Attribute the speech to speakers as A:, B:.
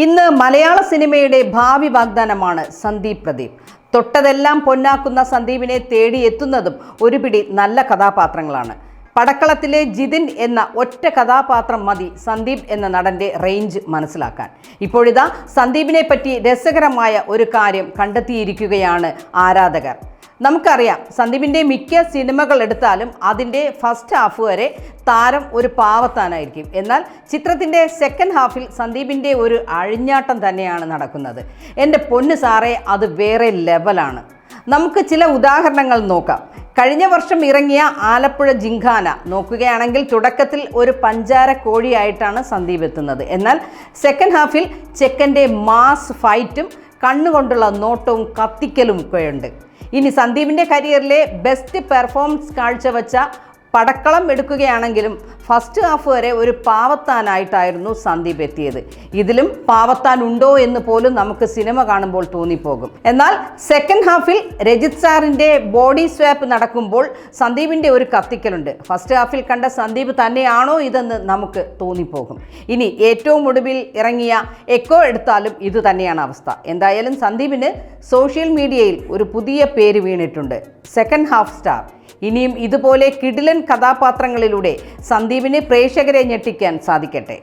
A: ഇന്ന് മലയാള സിനിമയുടെ ഭാവി വാഗ്ദാനമാണ് സന്ദീപ് പ്രദീപ്. തൊട്ടതെല്ലാം പൊന്നാക്കുന്ന സന്ദീപിനെ തേടിയെത്തുന്നതും ഒരു പിടി നല്ല കഥാപാത്രങ്ങളാണ്. പടക്കളത്തിലെ ജിതിൻ എന്ന ഒറ്റ കഥാപാത്രം മതി സന്ദീപ് എന്ന നടൻ്റെ റേഞ്ച് മനസ്സിലാക്കാൻ. ഇപ്പോഴിതാ സന്ദീപിനെ പറ്റി രസകരമായ ഒരു കാര്യം കണ്ടെത്തിയിരിക്കുകയാണ് ആരാധകർ. നമുക്കറിയാം, സന്ദീപിൻ്റെ മിക്ക സിനിമകൾ എടുത്താലും അതിൻ്റെ ഫസ്റ്റ് ഹാഫ് വരെ താരം ഒരു പാവത്താനായിരിക്കും. എന്നാൽ ചിത്രത്തിൻ്റെ സെക്കൻഡ് ഹാഫിൽ സന്ദീപിൻ്റെ ഒരു അഴിഞ്ഞാട്ടം തന്നെയാണ് നടക്കുന്നത്. എൻ്റെ പൊന്നു സാറേ, അത് വേറെ ലെവലാണ്. നമുക്ക് ചില ഉദാഹരണങ്ങൾ നോക്കാം. കഴിഞ്ഞ വർഷം ഇറങ്ങിയ ആലപ്പുഴ ജിങ്കാന നോക്കുകയാണെങ്കിൽ തുടക്കത്തിൽ ഒരു പഞ്ചാര കോഴിയായിട്ടാണ് സന്ദീപ് എത്തുന്നത്. എന്നാൽ സെക്കൻഡ് ഹാഫിൽ ചെക്കൻ്റെ മാസ് ഫൈറ്റും കണ്ണുകൊണ്ടുള്ള നോട്ടവും കത്തിക്കലും ഒക്കെയുണ്ട്. ഇനി സന്ദീപിൻ്റെ കരിയറിലെ ബെസ്റ്റ് പെർഫോമൻസ് കാഴ്ചവെച്ച പടക്കളം എടുക്കുകയാണെങ്കിലും ഫസ്റ്റ് ഹാഫ് വരെ ഒരു പാവത്താനായിട്ടായിരുന്നു സന്ദീപ് എത്തിയത്. ഇതിലും പാവത്താൻ ഉണ്ടോ എന്ന് പോലും നമുക്ക് സിനിമ കാണുമ്പോൾ തോന്നിപ്പോകും. എന്നാൽ സെക്കൻഡ് ഹാഫിൽ രജിത് സാറിൻ്റെ ബോഡി സ്വാപ്പ് നടക്കുമ്പോൾ സന്ദീപിൻ്റെ ഒരു കത്തിക്കലുണ്ട്. ഫസ്റ്റ് ഹാഫിൽ കണ്ട സന്ദീപ് തന്നെയാണോ ഇതെന്ന് നമുക്ക് തോന്നിപ്പോകും. ഇനി ഏറ്റവും ഒടുവിൽ ഇറങ്ങിയ എക്കോ എടുത്താലും ഇത് തന്നെയാണ് അവസ്ഥ. എന്തായാലും സന്ദീപിന് സോഷ്യൽ മീഡിയയിൽ ഒരു പുതിയ പേര് വീണിട്ടുണ്ട്, സെക്കൻഡ് ഹാഫ് സ്റ്റാർ. ഇനിയും ഇതുപോലെ കിടിലൻ കഥാപാത്രങ്ങളിലൂടെ സന്ദീപിന് പ്രേക്ഷകരെ ഞെട്ടിക്കാൻ സാധിക്കട്ടെ.